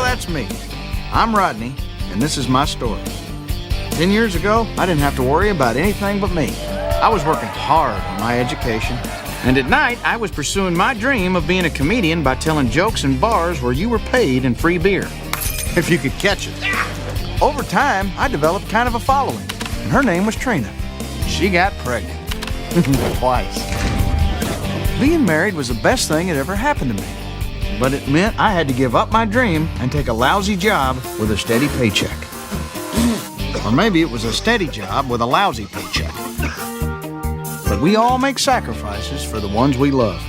that's me. I'm Rodney, and this is my story. 10 years ago, I didn't have to worry about anything but me. I was working hard on my education, and at night, I was pursuing my dream of being a comedian by telling jokes in bars where you were paid in free beer, if you could catch it. Over time, I developed kind of a following, and her name was Trina. She got pregnant. Twice. Being married was the best thing that ever happened to me. But it meant I had to give up my dream and take a lousy job with a steady paycheck. Or maybe it was a steady job with a lousy paycheck. But we all make sacrifices for the ones we love.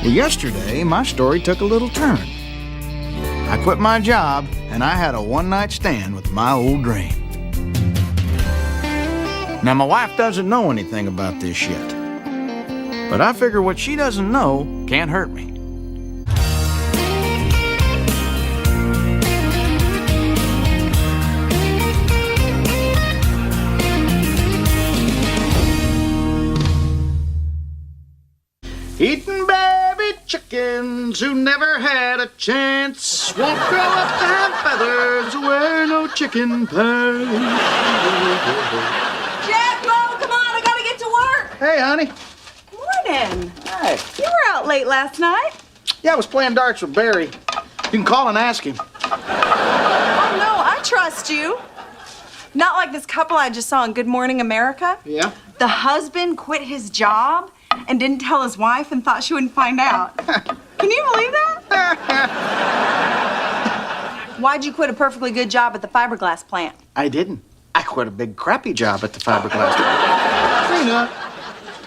Well, yesterday, my story took a little turn. I quit my job, and I had a one-night stand with my old dream. Now, my wife doesn't know anything about this yet. But I figure what she doesn't know can't hurt me. Eating baby chickens who never had a chance won't grow up to have feathers or wear no chicken pants. Jack, Bo, come on, I gotta get to work. Hey, honey. Morning. Hey. You were out late last night. Yeah, I was playing darts with Barry. You can call and ask him. Oh, no, I trust you. Not like this couple I just saw in Good Morning America. Yeah? The husband quit his job and didn't tell his wife and thought she wouldn't find out. Can you believe that? Why'd you quit a perfectly good job at the fiberglass plant? I didn't. I quit a big crappy job at the fiberglass. Trina,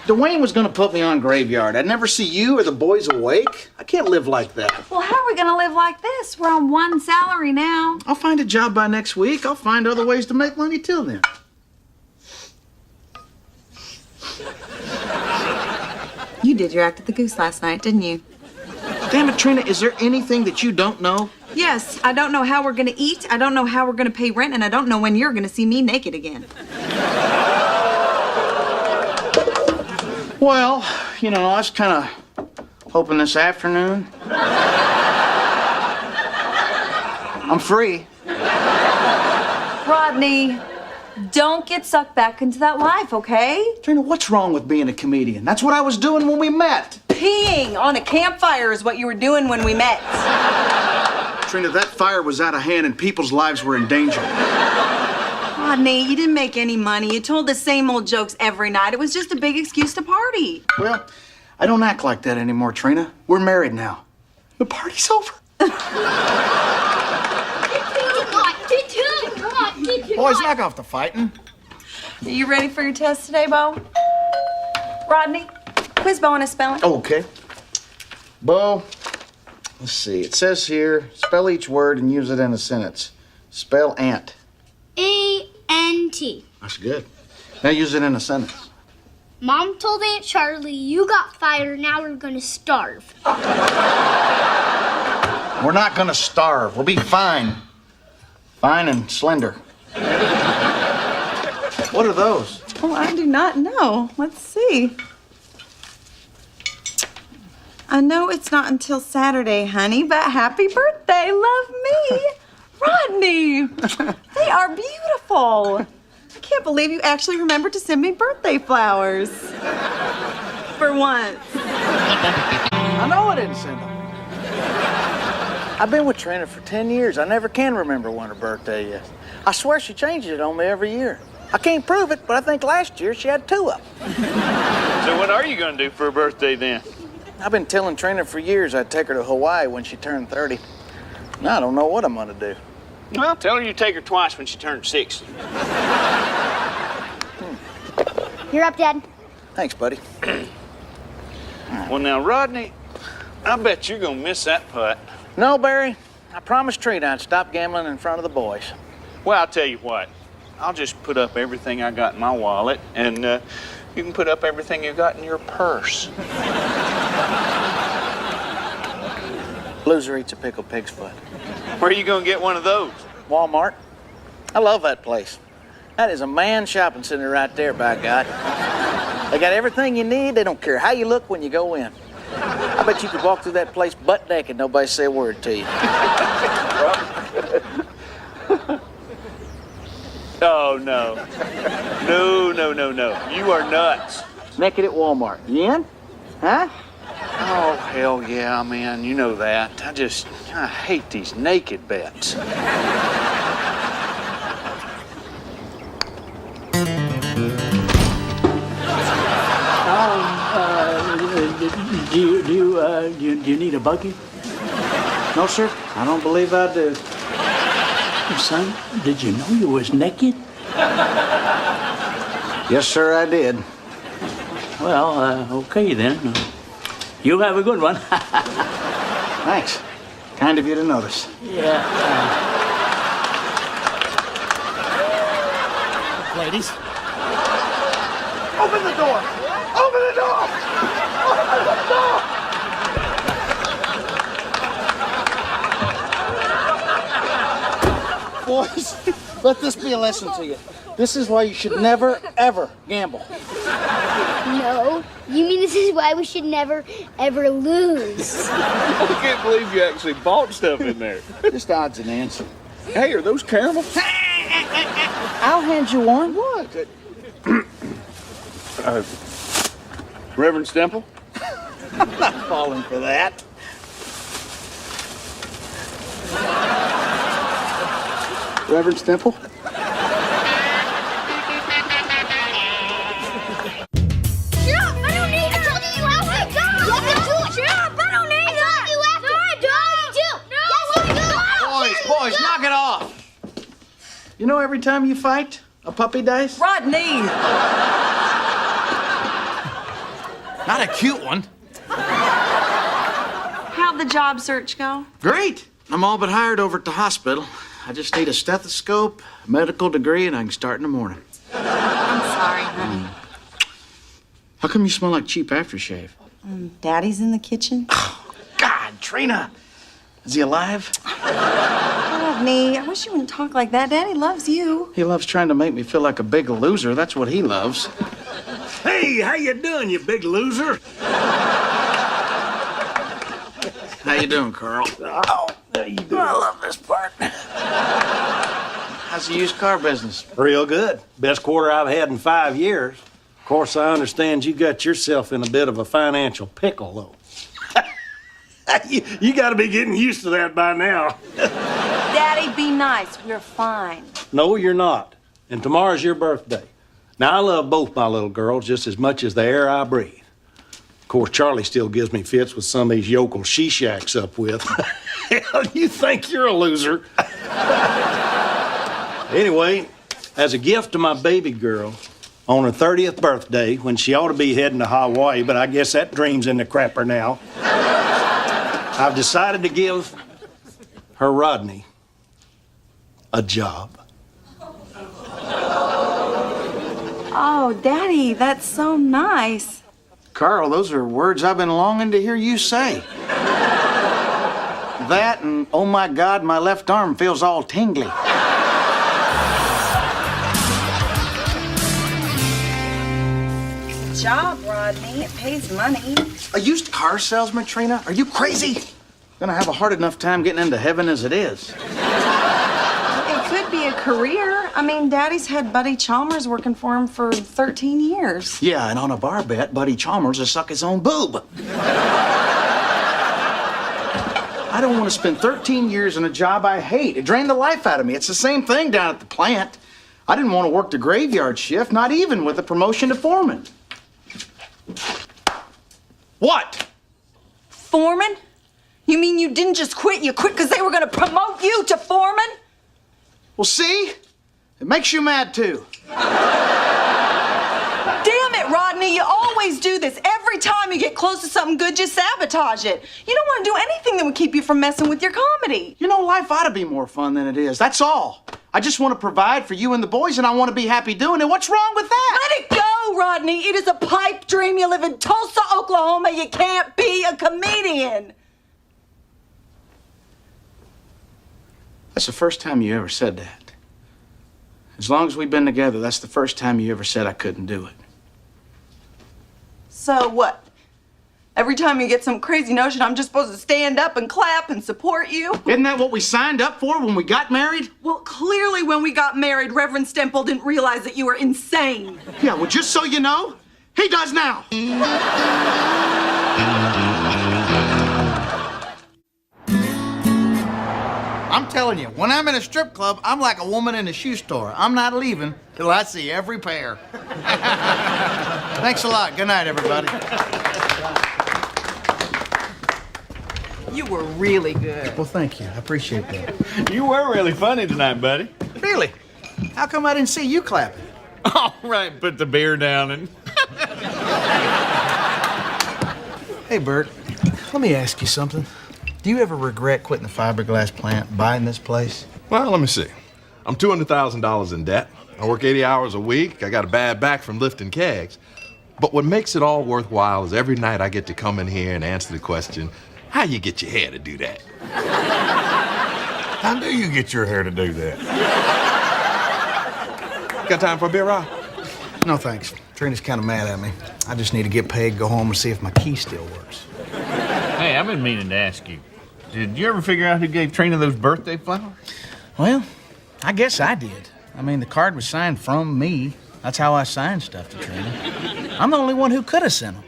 Dwayne was going to put me on graveyard. I'd never see you or the boys awake. I can't live like that. Well, how are we gonna live like this? We're on one salary now. I'll find a job by next week. I'll find other ways to make money till then. You did your act at the Goose last night, didn't you? Damn it, Trina, is there anything that you don't know? Yes, I don't know how we're gonna eat, I don't know how we're gonna pay rent, and I don't know when you're gonna see me naked again. Well, you know, I was kind of hoping this afternoon. I'm free. Rodney, don't get sucked back into that life, okay? Trina, what's wrong with being a comedian? That's what I was doing when we met. Peeing on a campfire is what you were doing when we met. Trina, that fire was out of hand and people's lives were in danger. Rodney, you didn't make any money. You told the same old jokes every night. It was just a big excuse to party. Well, I don't act like that anymore, Trina. We're married now. The party's over. Boys, knock off the fighting. Are you ready for your test today, Bo? Rodney, quiz Bo on his spelling. Oh, okay. Bo, let's see. It says here, spell each word and use it in a sentence. Spell ant. A-N-T. That's good. Now use it in a sentence. Mom told Aunt Charlie you got fired, now we're gonna starve. We're not gonna starve. We'll be fine. Fine and slender. What are those? Oh, I do not know. Let's see. I know it's not until Saturday, honey, but happy birthday, love me. Rodney, they are beautiful. I can't believe you actually remembered to send me birthday flowers. For once. I know I didn't send them. I've been with Trina for 10 years. I never can remember when her birthday is. I swear she changes it on me every year. I can't prove it, but I think last year she had 2 of them. So what are you going to do for her birthday then? I've been telling Trina for years I'd take her to Hawaii when she turned 30. Now I don't know what I'm going to do. Well, tell her you take her twice when she turns 60. You're up, Dad. Thanks, buddy. Well, now, Rodney, I bet you're going to miss that putt. No, Barry. I promised Trina I'd stop gambling in front of the boys. Well, I'll tell you what. I'll just put up everything I got in my wallet, and you can put up everything you got in your purse. Loser eats a pickled pig's foot. Where are you going to get one of those? Walmart. I love that place. That is a man's shopping center right there, by God. They got everything you need. They don't care how you look when you go in. I bet you could walk through that place butt naked, nobody say a word to you. Oh, no. No. You are nuts. Naked at Walmart. You in? Huh? Oh, hell yeah, man. You know that. I hate these naked bets. Do you need a buggy? No, sir. I don't believe I do. Son, did you know you was naked? Yes, sir, I did. Well, okay then. You have a good one. Thanks. Kind of you to notice. Yeah. Ladies. Open the door! Open the door! Open the door! Boys, let this be a lesson to you. This is why you should never, ever gamble. No, you mean this is why we should never, ever lose. I can't believe you actually bought stuff in there. Just odds and ends. Hey, are those caramels? I'll hand you one. What? Reverend Stemple? I'm not falling for that. Reverend Stemple? Boys, knock it off. You know every time you fight, a puppy dies? Rodney! Not a cute one. How'd the job search go? Great. I'm all but hired over at the hospital. I just need a stethoscope, a medical degree, and I can start in the morning. I'm sorry, honey. How come you smell like cheap aftershave? Daddy's in the kitchen. God, Trina. Is he alive? Rodney, I wish you wouldn't talk like that. Daddy loves you. He loves trying to make me feel like a big loser. That's what he loves. Hey, how you doing, you big loser? How you doing, Carl? Oh, how you doing? I love this part. How's the used car business? Real good. Best quarter I've had in 5 years. Of course, I understand you got yourself in a bit of a financial pickle, though. You got to be getting used to that by now. Daddy, be nice. We're fine. No, you're not. And tomorrow's your birthday. Now, I love both my little girls just as much as the air I breathe. Of course, Charlie still gives me fits with some of these yokels she shacks up with. Hell, you think you're a loser. Anyway, as a gift to my baby girl, on her 30th birthday, when she ought to be heading to Hawaii, but I guess that dream's in the crapper now, I've decided to give her Rodney a job. Oh, Daddy, that's so nice. Carl, those are words I've been longing to hear you say. That and, oh my God, my left arm feels all tingly. Job, Rodney. It pays money. A used car salesman, Trina? Are you crazy? Gonna have a hard enough time getting into heaven as it is. It could be a career. I mean, Daddy's had Buddy Chalmers working for him for 13 years. Yeah, and on a bar bet, Buddy Chalmers will suck his own boob. I don't want to spend 13 years in a job I hate. It drained the life out of me. It's the same thing down at the plant. I didn't want to work the graveyard shift, not even with a promotion to foreman. What? Foreman? You mean you didn't just quit? You quit because they were going to promote you to foreman? Well, see? It makes you mad, too. Damn it, Rodney. You always do this. Every time you get close to something good, you sabotage it. You don't want to do anything that would keep you from messing with your comedy. You know, life ought to be more fun than it is. That's all. I just want to provide for you and the boys, and I want to be happy doing it. What's wrong with that? Let it go, Rodney. It is a pipe dream. You live in Tulsa, Oklahoma. You can't be a comedian. That's the first time you ever said that. As long as we've been together, that's the first time you ever said I couldn't do it. So what? Every time you get some crazy notion I'm just supposed to stand up and clap and support you. Isn't that what we signed up for when we got married? Well, clearly when we got married, Reverend Stemple didn't realize that you were insane. Yeah, well, just so you know, he does now. I'm telling you, when I'm in a strip club, I'm like a woman in a shoe store. I'm not leaving till I see every pair. Thanks a lot. Good night, everybody. You were really good. Well, thank you. I appreciate that. You were really funny tonight, buddy. Really? How come I didn't see you clapping? All right, put the beer down and... Hey, Bert, let me ask you something. Do you ever regret quitting the fiberglass plant, buying this place? Well, let me see. I'm $200,000 in debt. I work 80 hours a week. I got a bad back from lifting kegs. But what makes it all worthwhile is every night I get to come in here and answer the question, how you get your hair to do that? How do you get your hair to do that? Got time for a beer, Rob? No, thanks. Trina's kind of mad at me. I just need to get paid, go home, and see if my key still works. Hey, I've been meaning to ask you. Did you ever figure out who gave Trina those birthday flowers? Well, I guess I did. I mean, the card was signed from me. That's how I signed stuff to Trina. I'm the only one who could have sent them.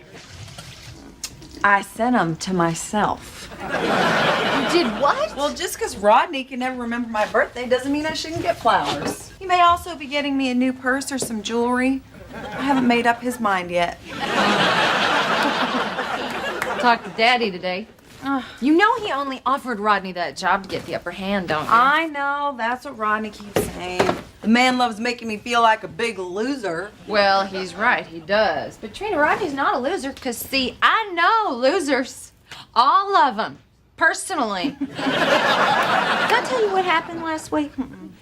I sent them to myself. You did what? Well, just because Rodney can never remember my birthday doesn't mean I shouldn't get flowers. He may also be getting me a new purse or some jewelry. I haven't made up his mind yet. Talked to Daddy today. You know he only offered Rodney that job to get the upper hand, don't you? I know, that's what Rodney keeps saying. The man loves making me feel like a big loser. Well, he's right, he does. But Trina, Rodney's not a loser, because, see, I know losers. All of them. Personally. Did I tell you what happened last week?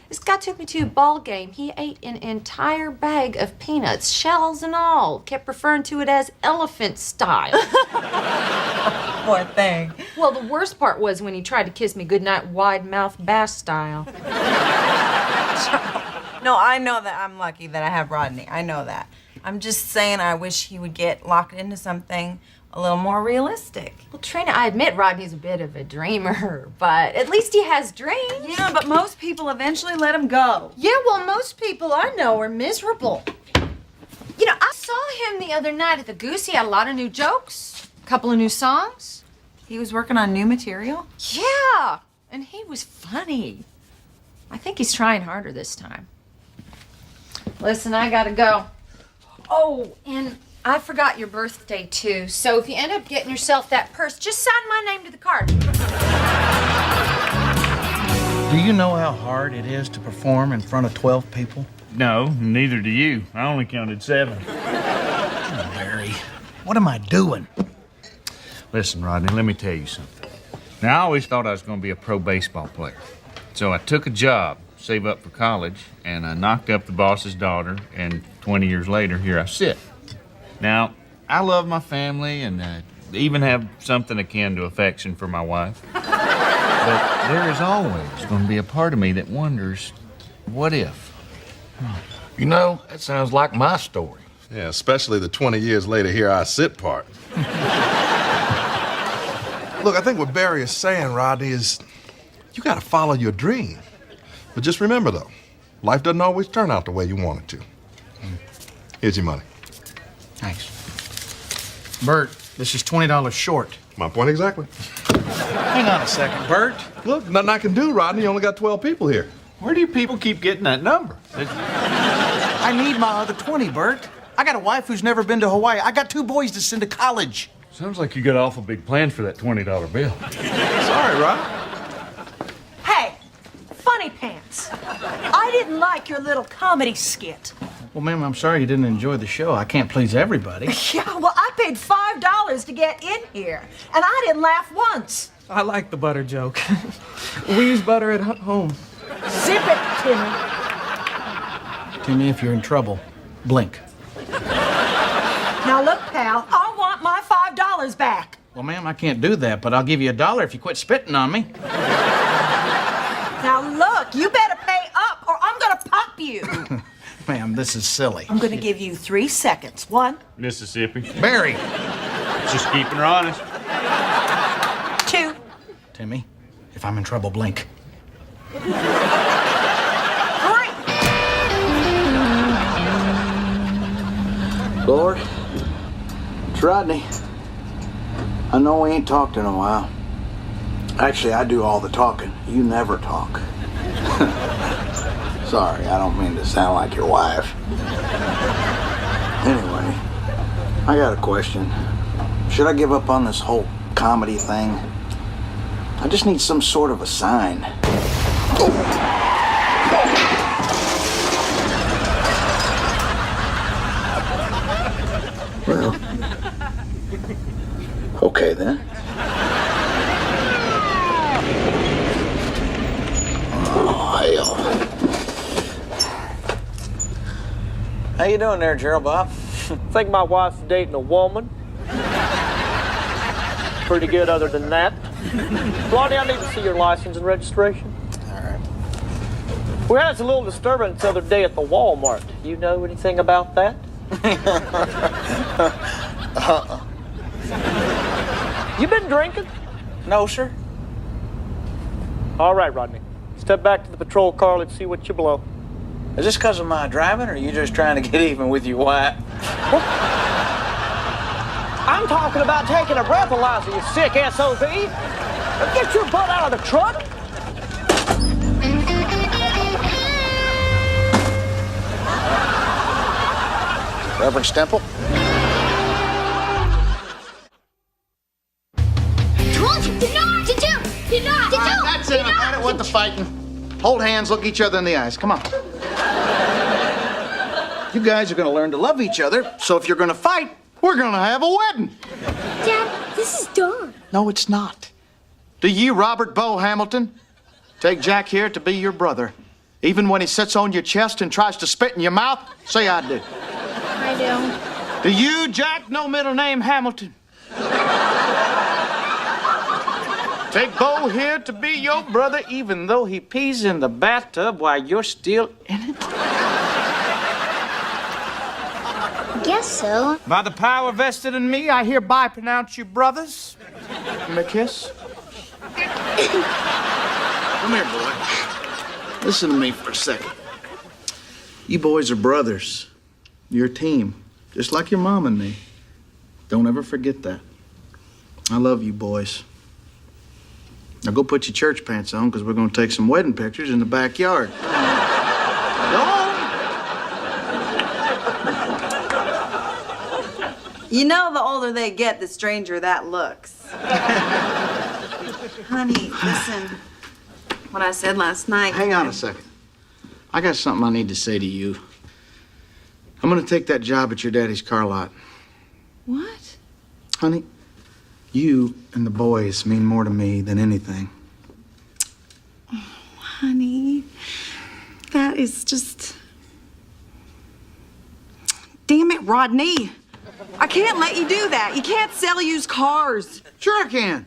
This guy took me to a ball game. He ate an entire bag of peanuts, shells and all. Kept referring to it as elephant style. Poor thing. Well, the worst part was when he tried to kiss me goodnight wide-mouth bass style. No, I know that I'm lucky that I have Rodney. I know that. I'm just saying I wish he would get locked into something a little more realistic. Well, Trina, I admit Rodney's a bit of a dreamer, but at least he has dreams. Yeah, but most people eventually let him go. Yeah, well, most people I know are miserable. You know, I saw him the other night at the Goose. He had a lot of new jokes, a couple of new songs. He was working on new material? Yeah, and he was funny. I think he's trying harder this time. Listen, I gotta go. Oh, and I forgot your birthday, too. So if you end up getting yourself that purse, just sign my name to the card. Do you know how hard it is to perform in front of 12 people? No, neither do you. I only counted 7. Oh, Barry, what am I doing? Listen, Rodney, let me tell you something. Now, I always thought I was going to be a pro baseball player. So I took a job, save up for college, and I knocked up the boss's daughter, and 20 years later, here I sit. Now, I love my family and even have something akin to affection for my wife. But there is always going to be a part of me that wonders, what if? You know, that sounds like my story. Yeah, especially the 20 years later here I sit part. Look, I think what Barry is saying, Rodney, is you got to follow your dream. But just remember, though, life doesn't always turn out the way you want it to. Here's your money. Thanks. Bert, this is $20 short. My point exactly. Hang on a second, Bert. Look, nothing I can do, Rodney. You only got 12 people here. Where do you people keep getting that number? I need my other 20, Bert. I got a wife who's never been to Hawaii. I got 2 boys to send to college. Sounds like you got awful big plans for that $20 bill. Sorry, Rod. Hey, funny pants. I didn't like your little comedy skit. Well, ma'am, I'm sorry you didn't enjoy the show. I can't please everybody. Yeah, well, I paid $5 to get in here, and I didn't laugh once. I like the butter joke. We use butter at home. Zip it, Timmy. Timmy, if you're in trouble, blink. Now, look, pal, I want my $5 back. Well, ma'am, I can't do that, but I'll give you $1 if you quit spitting on me. Now, look, you better pay up or I'm gonna pop you. Ma'am, this is silly. I'm gonna give you 3 seconds. 1. Mississippi. Barry, Just keeping her honest. 2. Timmy, if I'm in trouble, blink. 3. Lord, it's Rodney. I know we ain't talked in a while. Actually, I do all the talking. You never talk. Sorry, I don't mean to sound like your wife. Anyway, I got a question. Should I give up on this whole comedy thing? I just need some sort of a sign. Well, okay then. Oh, hell. How you doing there, Gerald Bob? Think my wife's dating a woman. Pretty good other than that. Rodney, I need to see your license and registration. All right. We had a little disturbance the other day at the Walmart. Do you know anything about that? You been drinking? No, sir. All right, Rodney. Step back to the patrol car. Let's see what you blow. Is this because of my driving, or are you just trying to get even with your wife? I'm talking about taking a breathalyzer, you sick SOB. Get your butt out of the truck. Reverend Stemple? Told you, did not, did you, did not, did you, That's it. I don't want the fighting. Hold hands, look each other in the eyes. Come on. You guys are going to learn to love each other, so if you're going to fight, we're going to have a wedding. Dad, this is dumb. No, it's not. Do you, Robert Bo Hamilton, take Jack here to be your brother? Even when he sits on your chest and tries to spit in your mouth, say I do. I do. Do you, Jack, no middle name Hamilton? Take Bo here to be your brother, even though he pees in the bathtub while you're still in it? Guess so. By the power vested in me, I hereby pronounce you brothers. Give me a kiss. Come here, boy. Listen to me for a second. You boys are brothers. You're a team, just like your mom and me. Don't ever forget that. I love you, boys. Now go put your church pants on, because we're going to take some wedding pictures in the backyard. Go on. You know, the older they get, the stranger that looks. Honey, listen. What I said last night. Hang on a second. I got something I need to say to you. I'm going to take that job at your daddy's car lot. What? Honey, you and the boys mean more to me than anything. Oh, honey, that is just... Damn it, Rodney. I can't let you do that. You can't sell used cars. Sure I can.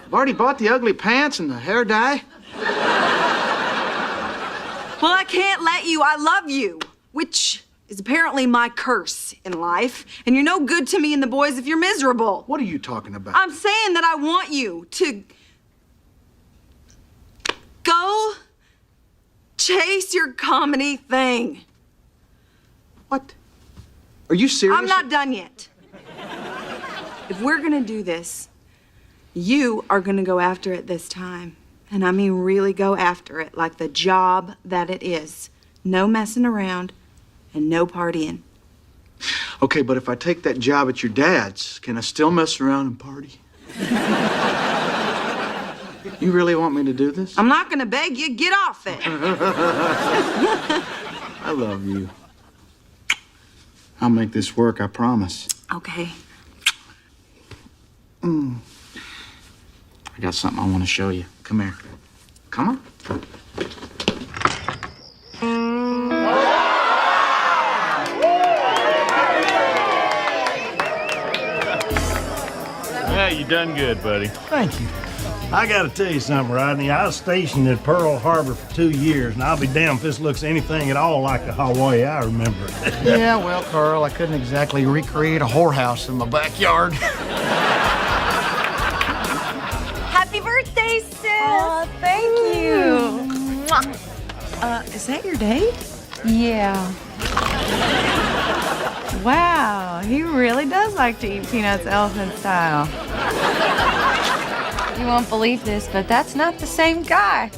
I've already bought the ugly pants and the hair dye. Well, I can't let you. I love you, which is apparently my curse in life. And you're no good to me and the boys if you're miserable. What are you talking about? I'm saying that I want you to go chase your comedy thing. What? Are you serious? I'm not done yet. If we're gonna do this, you are gonna go after it this time. And I mean really go after it like the job that it is. No messing around and no partying. Okay, but if I take that job at your dad's, can I still mess around and party? You really want me to do this? I'm not gonna beg you. Get off it. I love you. I'll make this work, I promise. Okay. I got something I want to show you. Come here. Come on. Yeah, you done good, buddy. Thank you. I gotta tell you something, Rodney. I was stationed at Pearl Harbor for 2 years, and I'll be damned if this looks anything at all like the Hawaii I remember. Yeah, well, Carl, I couldn't exactly recreate a whorehouse in my backyard. Happy birthday, sis! Oh, thank you. Is that your date? Yeah. Wow, he really does like to eat peanuts elephant style. You won't believe this, but that's not the same guy.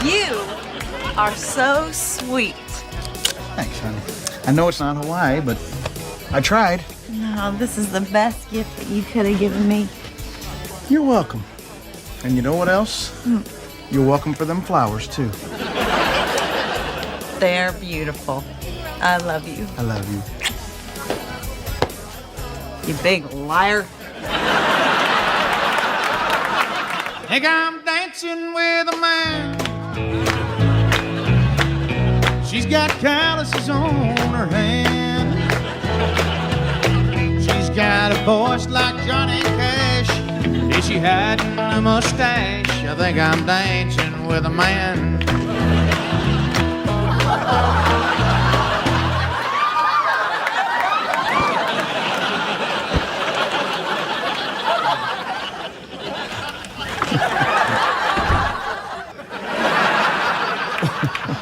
You are so sweet. Thanks, honey. I know it's not Hawaii, but I tried. No, this is the best gift that you could have given me. You're welcome. And you know what else? You're welcome for them flowers, too. They're beautiful. I love you. I love you. You big liar. Think I'm dancing with a man. She's got calluses on her hand. She's got a voice like Johnny Cash. If she hadn't a mustache, I think I'm dancing with a man.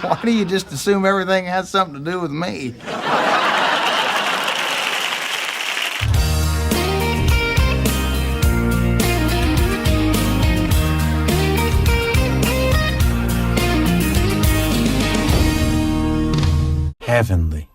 Why do you just assume everything has something to do with me? Heavenly.